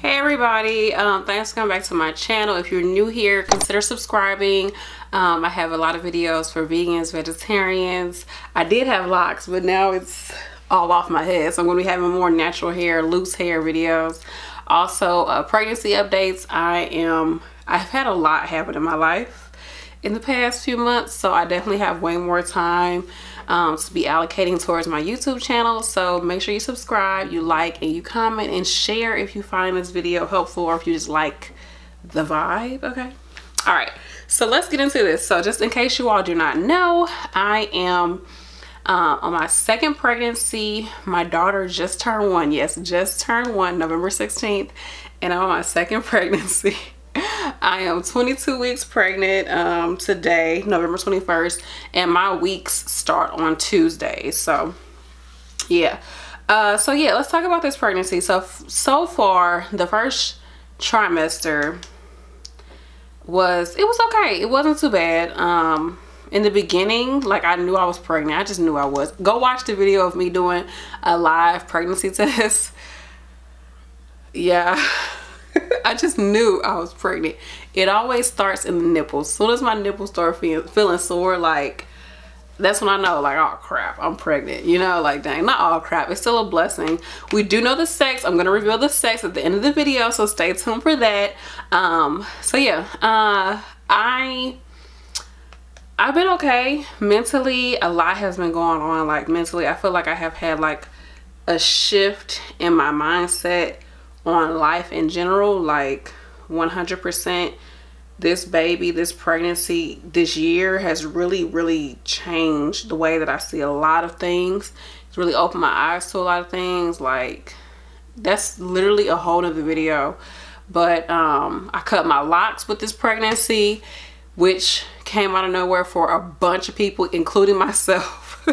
Hey everybody, thanks for coming back to my channel. If you're new here, consider subscribing. I have a lot of videos for vegans, vegetarians. I did have locks, but now it's all off my head, so I'm going to be having more natural hair, loose hair videos. Also pregnancy updates. I've had a lot happen in my life in the past few months, so I definitely have way more time to be allocating towards my YouTube channel. So make sure you subscribe, you like, and you comment and share if you find this video helpful or if you just like the vibe. Okay, all right, so let's get into this. So just in case you all do not know, I am on my second pregnancy. My daughter just turned 1. Yes, just turned 1, November 16th, and I'm on my second pregnancy. I am 22 weeks pregnant today, November 21st, and my weeks start on Tuesday. So yeah, let's talk about this pregnancy. So far, the first trimester was okay. It wasn't too bad. In the beginning, like, I knew I was pregnant. I just knew I was. Go watch the video of me doing a live pregnancy test. Yeah. I just knew I was pregnant. It always starts in the nipples. As soon as my nipples start feeling sore, like, that's when I know, like, oh crap, I'm pregnant. You know, like, dang, not all crap. It's still a blessing. We do know the sex. I'm going to reveal the sex at the end of the video, so stay tuned for that. So yeah, I've been okay. Mentally, a lot has been going on. Like, mentally, I feel like I have had, like, a shift in my mindset on life in general. Like, 100%, this baby, this pregnancy, this year has really changed the way that I see a lot of things. It's really opened my eyes to a lot of things. Like, that's literally a whole nother video. But I cut my locks with this pregnancy, which came out of nowhere for a bunch of people, including myself.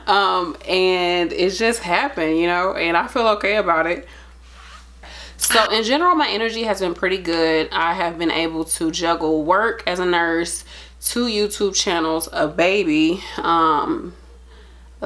And it just happened, you know, and I feel okay about it. So in general, my energy has been pretty good. I have been able to juggle work as a nurse, 2 YouTube channels, a baby, a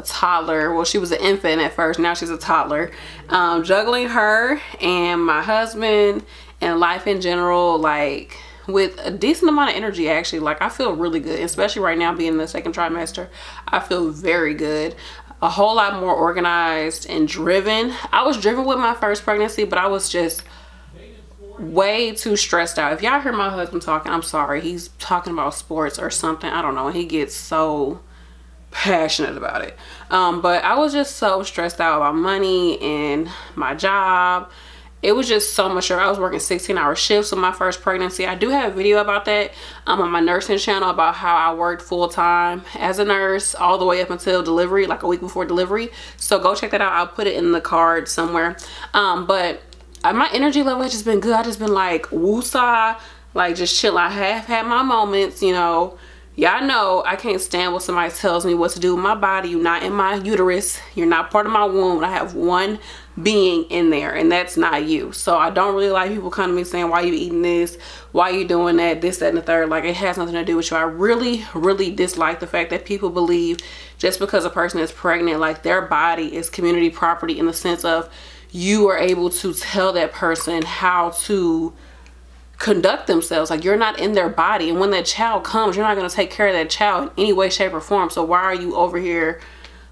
toddler. Well, she was an infant at first, now she's a toddler. Juggling her and my husband and life in general, like, with a decent amount of energy, actually. Like, I feel really good, especially right now being in the second trimester. I feel very good. A whole lot more organized and driven. I was driven with my first pregnancy, but I was just way too stressed out. If y'all hear my husband talking, I'm sorry. He's talking about sports or something. I don't know. He gets so passionate about it. But I was just so stressed out about money and my job. It was just so much. I was working 16-hour shifts with my first pregnancy. I do have a video about that on my nursing channel about how I worked full-time as a nurse all the way up until delivery, like a week before delivery. So go check that out. I'll put it in the card somewhere. But my energy level has just been good. I just been like woosah, like just chill. I have had my moments, you know. Y'all know I can't stand when somebody tells me what to do with my body. You're not in my uterus. You're not part of my womb. I have one being in there, and that's not you. So I don't really like people coming to me saying, why you eating this? Why you doing that? This, that, and the third. Like, it has nothing to do with you. I really dislike the fact that people believe just because a person is pregnant, like, their body is community property, in the sense of you are able to tell that person how to conduct themselves. Like, you're not in their body, and when that child comes, you're not going to take care of that child in any way, shape, or form. So why are you over here,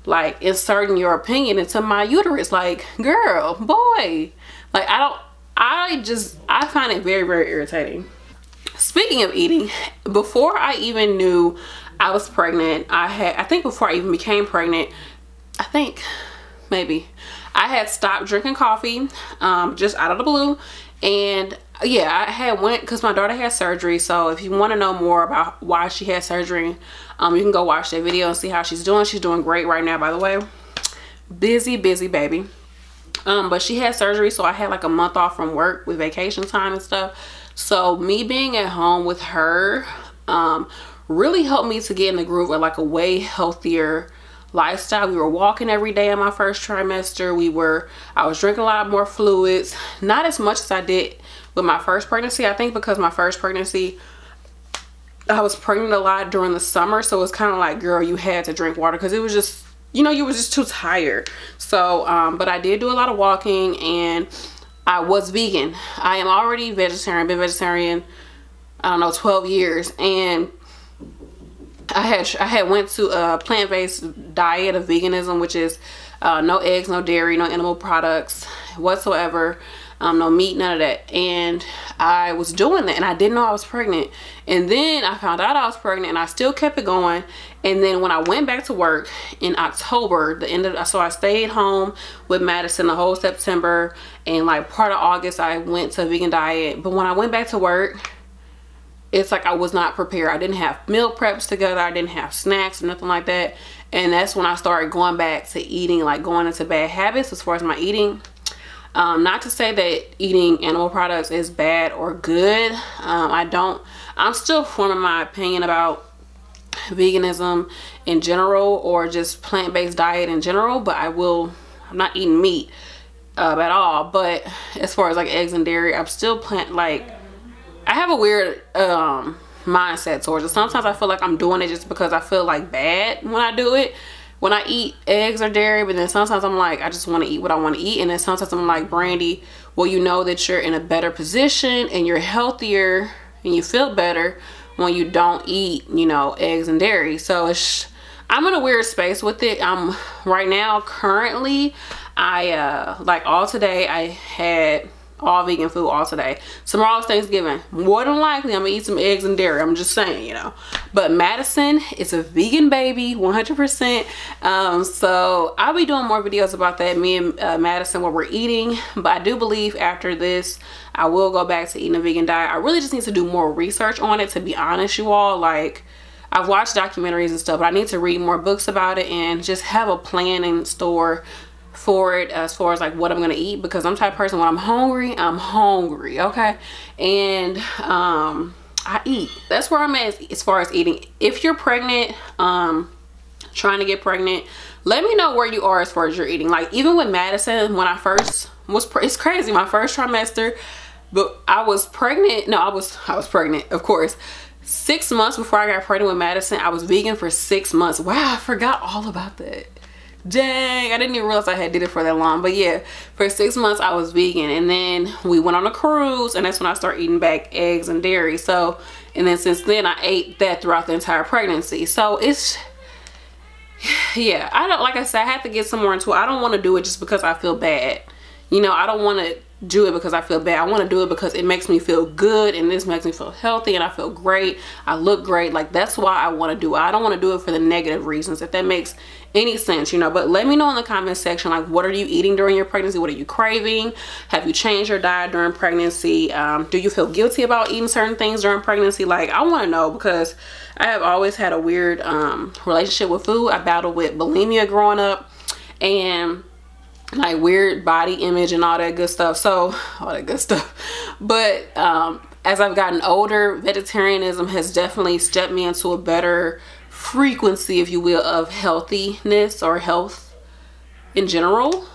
like, inserting your opinion into my uterus? Like, girl, boy, like, I find it very irritating. Speaking of eating, before I even knew I was pregnant, I think before I even became pregnant, I think maybe I had stopped drinking coffee just out of the blue. And yeah, I had went because my daughter had surgery. So if you want to know more about why she had surgery, you can go watch that video and see how she's doing. She's doing great right now, by the way. Busy baby. But she had surgery, so I had like a month off from work with vacation time and stuff. So me being at home with her really helped me to get in the groove of like a way healthier lifestyle. We were walking every day in my first trimester. I was drinking a lot more fluids, not as much as I did with my first pregnancy. I think because my first pregnancy, I was pregnant a lot during the summer, so it's kind of like, girl, you had to drink water because it was just, you know, you were just too tired. So but I did do a lot of walking, and I was vegan. I am already vegetarian, been vegetarian, I don't know, 12 years. And I had went to a plant-based diet of veganism, which is no eggs, no dairy, no animal products whatsoever, no meat, none of that. And I was doing that, and I didn't know I was pregnant. And then I found out I was pregnant, and I still kept it going. And then when I went back to work in October, so I stayed home with Madison the whole September, and like part of August I went to a vegan diet. But when I went back to work, it's like I was not prepared. I didn't have meal preps together. I didn't have snacks or nothing like that. And that's when I started going back to eating, like going into bad habits as far as my eating. Not to say that eating animal products is bad or good. I'm still forming my opinion about veganism in general, or just plant-based diet in general, but I'm not eating meat at all. But as far as like eggs and dairy, I'm still I have a weird mindset towards it. Sometimes I feel like I'm doing it just because I feel like bad when I do it, when I eat eggs or dairy. But then sometimes I'm like, I just want to eat what I want to eat. And then sometimes I'm like, Brandy, well, you know that you're in a better position and you're healthier and you feel better when you don't eat, you know, eggs and dairy. So I'm in a weird space with it. Right now, currently, like all today, I had all vegan food all today. Tomorrow's Thanksgiving. More than likely, I'm gonna eat some eggs and dairy. I'm just saying, you know. But Madison is a vegan baby, 100%. So I'll be doing more videos about that, me and Madison, what we're eating. But I do believe after this, I will go back to eating a vegan diet. I really just need to do more research on it, to be honest, you all. Like, I've watched documentaries and stuff, but I need to read more books about it and just have a plan in store for it as far as like what I'm gonna eat, because I'm the type of person, when I'm hungry, okay? And I eat. That's where I'm at as far as eating. If you're pregnant, trying to get pregnant, let me know where you are as far as your eating. Like, even with Madison, when I first it's crazy, my first trimester, but I was pregnant. No, I was pregnant, of course. 6 months before I got pregnant with Madison, I was vegan for 6 months. Wow, I forgot all about that. Dang, I didn't even realize I had did it for that long. But yeah, for 6 months I was vegan, and then we went on a cruise, and that's when I started eating back eggs and dairy. So, and then since then I ate that throughout the entire pregnancy. So it's, yeah, I don't, like I said, I have to get some more into it. I don't want to do it just because I feel bad, you know. I don't want to do it because I feel bad. I want to do it because it makes me feel good, and this makes me feel healthy, and I feel great, I look great. Like, that's why I want to do it. I don't want to do it for the negative reasons, if that makes any sense, you know. But let me know in the comment section, like, what are you eating during your pregnancy? What are you craving? Have you changed your diet during pregnancy? Do you feel guilty about eating certain things during pregnancy? Like, I want to know, because I have always had a weird relationship with food. I battled with bulimia growing up, and like weird body image and all that good stuff. So all that good stuff. But as I've gotten older, vegetarianism has definitely stepped me into a better frequency, if you will, of healthiness or health in general.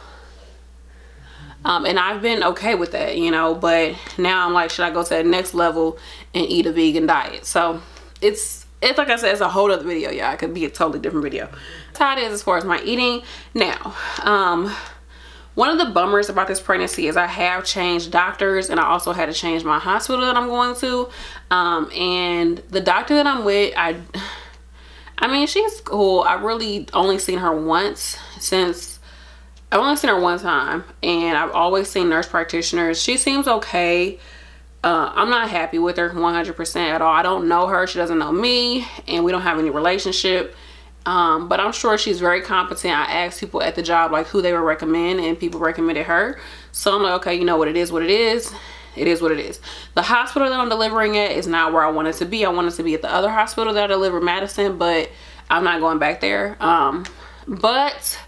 And I've been okay with that, you know. But now I'm like, should I go to the next level and eat a vegan diet? So it's like I said, it's a whole other video, y'all. It could be a totally different video. That's how it is as far as my eating. Now, one of the bummers about this pregnancy is I have changed doctors, and I also had to change my hospital that I'm going to. And the doctor that I'm with, I mean, she's cool. I really only seen her once since, I've only seen her one time, and I've always seen nurse practitioners. She seems okay. I'm not happy with her 100% at all. I don't know her. She doesn't know me, and we don't have any relationship. But I'm sure she's very competent. I asked people at the job like who they would recommend, and people recommended her. So I'm like, okay, you know what, it is what it is. It is what it is. The hospital that I'm delivering at is not where I wanted to be. I wanted to be at the other hospital that I delivered Madison, but I'm not going back there. But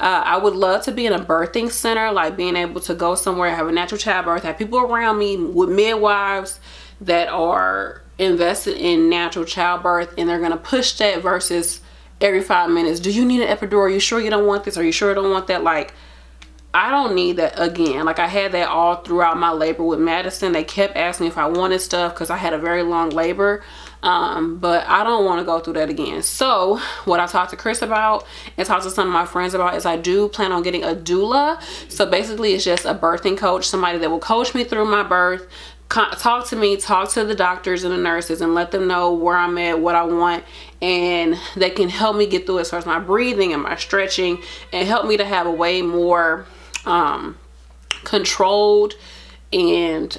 I would love to be in a birthing center, like being able to go somewhere, have a natural childbirth, have people around me with midwives that are invested in natural childbirth, and they're going to push that, versus every 5 minutes, do you need an epidural? Are you sure you don't want this? Are you sure you don't want that? Like, I don't need that again. Like, I had that all throughout my labor with Madison. They kept asking me if I wanted stuff because I had a very long labor. but I don't want to go through that again. So what I talked to Chris about and talked to some of my friends about is I do plan on getting a doula. So basically it's just a birthing coach, somebody that will coach me through my birth, talk to me, talk to the doctors and the nurses, and let them know where I'm at, what I want, and they can help me get through as far as my breathing and my stretching, and help me to have a way more controlled and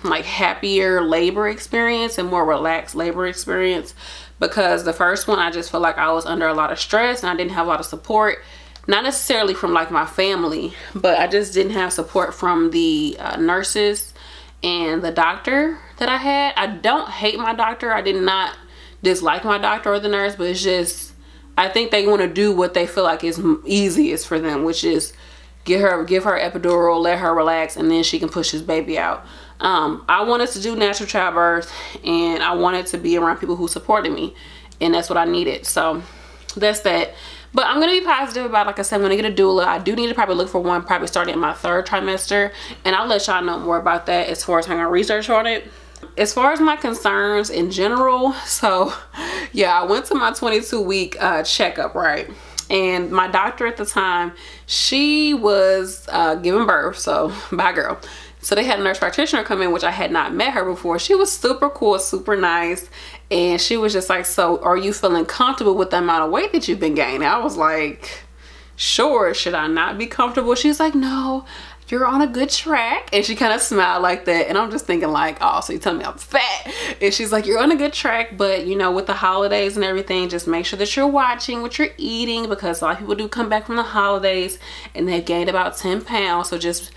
like happier labor experience and more relaxed labor experience. Because the first one, I just felt like I was under a lot of stress and I didn't have a lot of support, not necessarily from like my family, but I just didn't have support from the nurses and the doctor that I had. I don't hate my doctor, I did not dislike my doctor or the nurse, but it's just, I think they want to do what they feel like is easiest for them, which is give her epidural, let her relax, and then she can push this baby out. I wanted to do natural childbirth, and I wanted to be around people who supported me, and that's what I needed. So that's that. But I'm gonna be positive about, like I said, I'm gonna get a doula. I do need to probably look for one, probably starting in my 3rd trimester, and I'll let y'all know more about that as far as I'm gonna research on it. As far as my concerns in general, so yeah, I went to my 22-week checkup, right? And my doctor at the time, she was giving birth, so bye girl. So they had a nurse practitioner come in, which I had not met her before. She was super cool, super nice. And she was just like, so are you feeling comfortable with the amount of weight that you've been gaining? I was like, sure, should I not be comfortable? She's like, no, you're on a good track. And she kind of smiled like that. And I'm just thinking like, oh, so you telling me I'm fat? And she's like, you're on a good track, but you know, with the holidays and everything, just make sure that you're watching what you're eating, because a lot of people do come back from the holidays and they've gained about 10 pounds. So just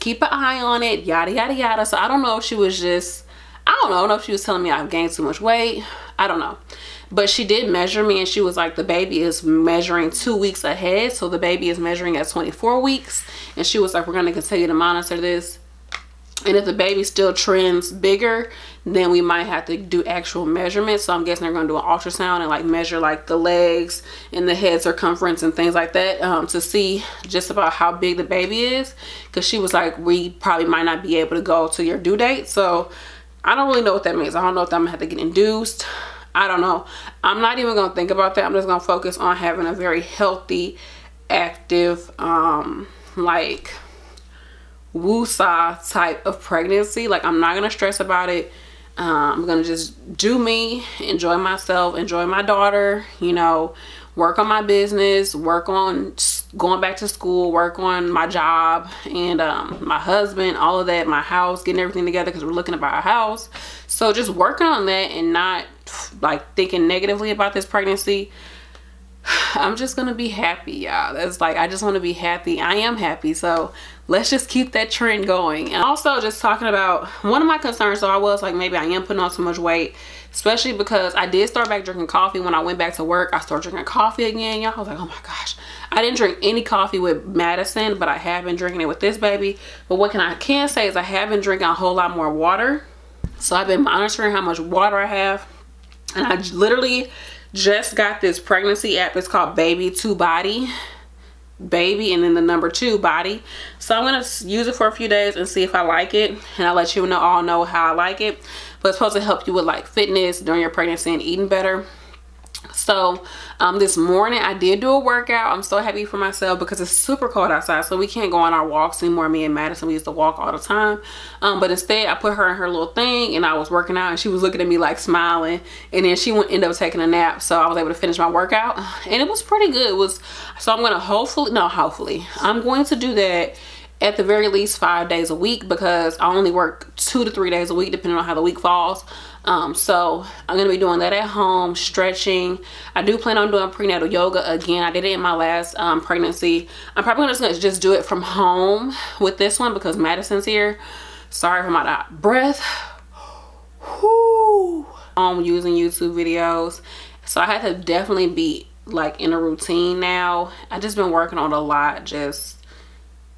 keep an eye on it, yada, yada, yada. So I don't know if she was just, I don't know if she was telling me I've gained too much weight. I don't know. But she did measure me, and she was like, the baby is measuring 2 weeks ahead. So the baby is measuring at 24 weeks. And she was like, we're going to continue to monitor this. And if the baby still trends bigger, then we might have to do actual measurements. So I'm guessing they're going to do an ultrasound and like measure like the legs and the head circumference and things like that, to see just about how big the baby is. Because she was like, we probably might not be able to go to your due date. So I don't really know what that means. I don't know if I'm going to have to get induced. I don't know. I'm not even going to think about that. I'm just going to focus on having a very healthy, active, like woosah type of pregnancy. Like, I'm not going to stress about it. I'm going to just do me, enjoy myself, enjoy my daughter, you know, work on my business, work on going back to school, work on my job and my husband, all of that, my house, getting everything together because we're looking to buy a house. So just working on that and not like thinking negatively about this pregnancy. I'm just gonna be happy, y'all. That's like, I just want to be happy. I am happy, so let's just keep that trend going. And also just talking about one of my concerns, so I was like, maybe I am putting on too much weight, especially because I did start back drinking coffee. When I went back to work, I started drinking coffee again, y'all. I was like, oh my gosh, I didn't drink any coffee with Madison, but I have been drinking it with this baby. But what I can say is I have been drinking a whole lot more water. So I've been monitoring how much water I have, and I literally just got this pregnancy app. It's called Baby 2 Body, baby and then the number 2 body. So I'm gonna use it for a few days and see if I like it, and I'll let you all know how I like it. But it's supposed to help you with like fitness during your pregnancy and eating better. So this morning I did do a workout. I'm so happy for myself because it's super cold outside, so we can't go on our walks anymore. Me and Madison, we used to walk all the time, but instead I put her in her little thing and I was working out, and she was looking at me like smiling, and then she ended up taking a nap, so I was able to finish my workout, and it was pretty good. It was, so I'm gonna hopefully I'm going to do that at the very least 5 days a week, because I only work 2 to 3 days a week depending on how the week falls. So I'm gonna be doing that at home, stretching. I do plan on doing prenatal yoga again. I did it in my last pregnancy. I'm probably gonna just do it from home with this one because Madison's here. Sorry if I'm out of breath. Whoo. I'm using YouTube videos, so I had to definitely be like in a routine now. I just been working on a lot just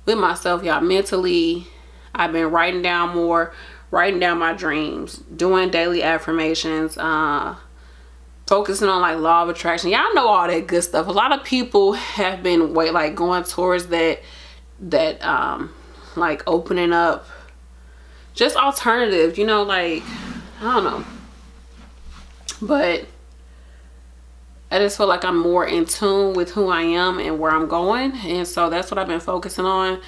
with myself, y'all. Mentally, I've been writing down more, writing down my dreams, doing daily affirmations, focusing on like law of attraction. Y'all know all that good stuff. A lot of people have been like going towards that like opening up just alternatives, you know, like I don't know. but I just feel like I'm more in tune with who I am and where I'm going. And so that's what I've been focusing on.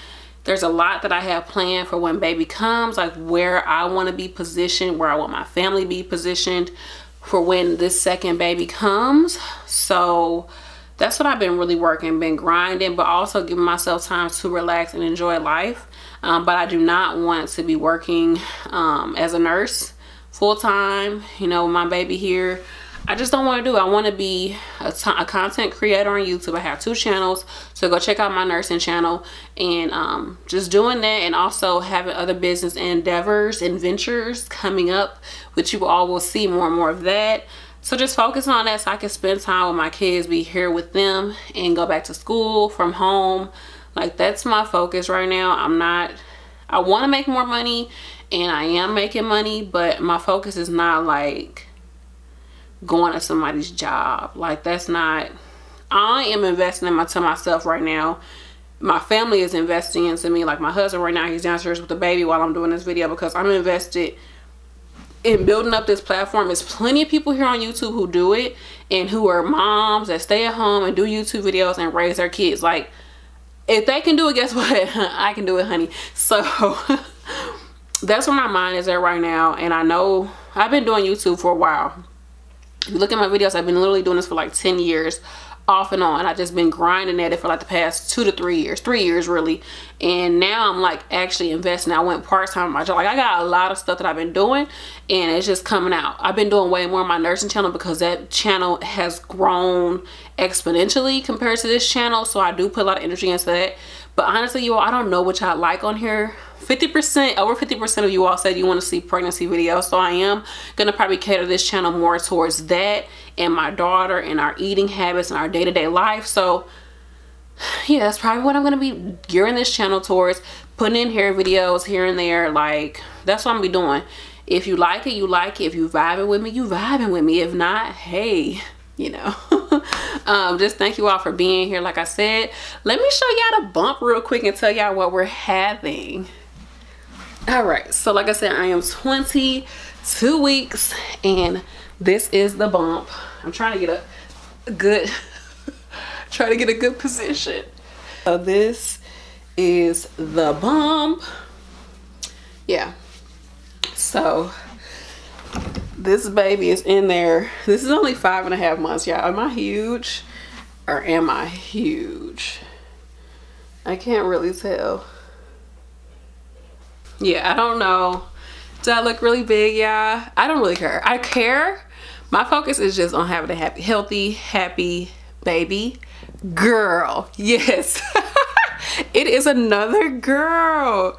There's a lot that I have planned for when baby comes, like where I want to be positioned, where I want my family to be positioned for when this second baby comes. So that's what I've been really working, been grinding, but also giving myself time to relax and enjoy life. But I do not want to be working as a nurse full-time, you know, with my baby here. I just don't want to do it. I want to be a content creator on YouTube. I have 2 channels, so go check out my nursing channel, and just doing that, and also having other business endeavors and ventures coming up, which you all will see more and more of that. So just focus on that so I can spend time with my kids, be here with them, and go back to school from home. Like, that's my focus right now. I want to make more money, and I am making money, but my focus is not like going to somebody's job. Like, that's not. I am investing into myself right now. My family is investing into me. Like, my husband right now, he's downstairs with the baby while I'm doing this video, because I'm invested in building up this platform. There's plenty of people here on YouTube who do it, and who are moms that stay at home and do YouTube videos and raise their kids. Like, if they can do it, guess what? I can do it, honey. So that's where my mind is at right now. And I know I've been doing YouTube for a while. If you look at my videos, I've been literally doing this for like 10 years off and on. I've just been grinding at it for like the past 2 to 3 years, 3 years really. And now I'm like actually investing. I went part-time in my job. Like, I got a lot of stuff that I've been doing, and it's just coming out. I've been doing way more on my nursing channel, because that channel has grown exponentially compared to this channel. So I do put a lot of energy into that. But honestly, you all, I don't know what y'all like on here. 50%, over 50% of you all said you want to see pregnancy videos. So I am going to probably cater this channel more towards that, and my daughter, and our eating habits, and our day-to-day life. So yeah, that's probably what I'm going to be gearing this channel towards. Putting in hair videos here and there. Like, that's what I'm going to be doing. If you like it, you like it. If you vibing with me, you vibing with me. If not, hey, you know. Just thank you all for being here. Like I said, let me show y'all the bump real quick and tell y'all what we're having. All right, so like I said, I am 22 weeks, and this is the bump. I'm trying to get a good position. So this is the bump. Yeah, so this baby is in there. This is only 5.5 months, y'all. Am I huge or am I huge? I can't really tell. Yeah, I don't know. Do I look really big, y'all? I don't really care. I care. My focus is just on having a happy, healthy, happy baby girl. Yes. It is another girl.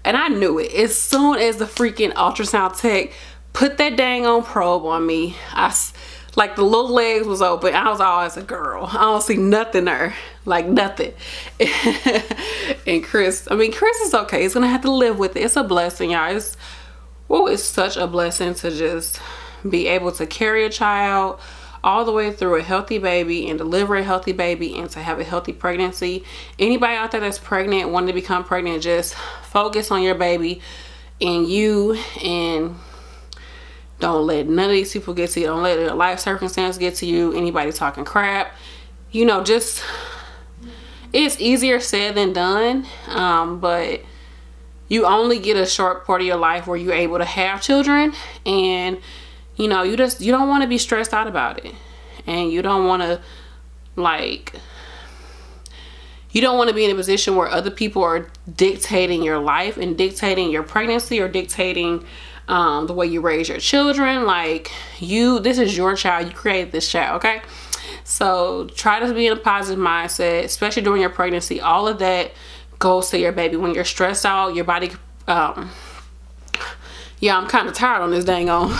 And I knew it. As soon as the freaking ultrasound tech put that dang on probe on me, like the little legs was open. I was always a girl. I don't see nothing there. Like nothing. And Chris is okay. He's gonna have to live with it. It's a blessing, y'all. It's such a blessing to just be able to carry a child all the way through a healthy baby, and deliver a healthy baby, and to have a healthy pregnancy. Anybody out there that's pregnant, wanting to become pregnant, just focus on your baby and you, and don't let none of these people get to you. Don't let your life circumstance get to you. Anybody talking crap, you know, just, it's easier said than done. But you only get a short part of your life where you're able to have children, and you know, you don't want to be stressed out about it, and you don't want to, like, you don't want to be in a position where other people are dictating your life and dictating your pregnancy, or dictating the way you raise your children. Like, this is your child. You created this child, okay? So try to be in a positive mindset, especially during your pregnancy. All of that goes to your baby. When you're stressed out, your body, yeah, I'm kind of tired on this dang on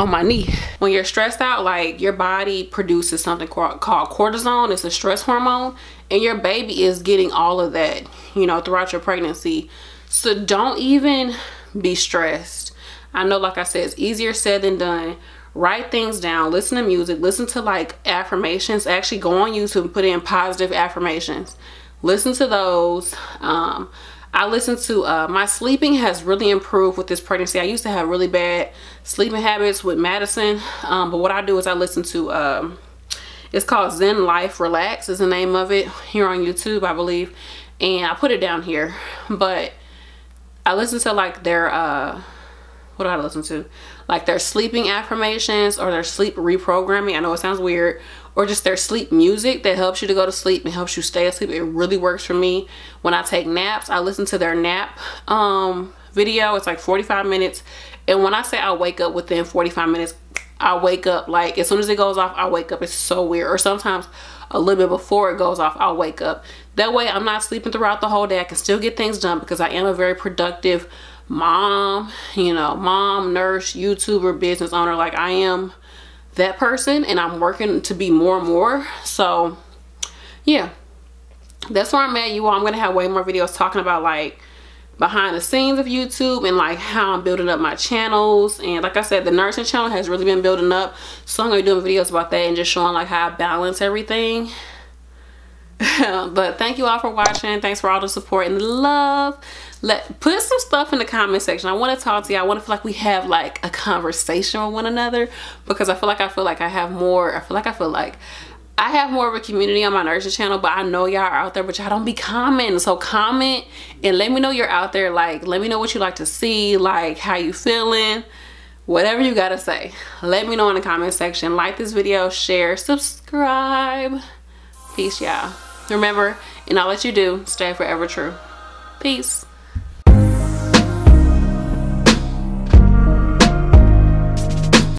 my knee. When you're stressed out, like, your body produces something called cortisone. It's a stress hormone, and your baby is getting all of that, you know, throughout your pregnancy. So don't even be stressed. I know, like I said, it's easier said than done. Write things down, listen to music, listen to like affirmations. Actually go on YouTube and put in positive affirmations. Listen to those. I listen to my sleeping has really improved with this pregnancy. I used to have really bad sleeping habits with Madison, but what I do is I listen to it's called Zen Life Relax is the name of it, here on YouTube, I believe, and I put it down here. But I listen to like their what do I listen to, like their sleeping affirmations or their sleep reprogramming. I know it sounds weird. Or just their sleep music that helps you to go to sleep and helps you stay asleep. It really works for me. When I take naps, I listen to their nap video. It's like 45 minutes. And when I say I wake up within 45 minutes, I wake up like as soon as it goes off, I wake up. It's so weird. Or sometimes a little bit before it goes off, I'll wake up. That way I'm not sleeping throughout the whole day. I can still get things done because I am a very productive mom, you know, mom, nurse, YouTuber, business owner. Like I am that person, and I'm working to be more and more. So yeah, that's where I'm at, you all. I'm gonna have way more videos talking about like behind the scenes of YouTube and like how I'm building up my channels. And like I said, the nursing channel has really been building up, so I'm gonna be doing videos about that and just showing like how I balance everything. But thank you all for watching. Thanks for all the support and the love. Put some stuff in the comment section. I want to talk to you. I want to feel like we have like a conversation with one another, because I feel like I have more. I feel like I have more of a community on my nursing channel, but I know y'all are out there, but y'all don't be commenting. So comment and let me know you're out there. Like, let me know what you like to see, like how you feeling, whatever you gotta say. Let me know in the comment section. Like this video, share, subscribe. Peace, y'all. Remember, in all that you do, stay forever true. Peace.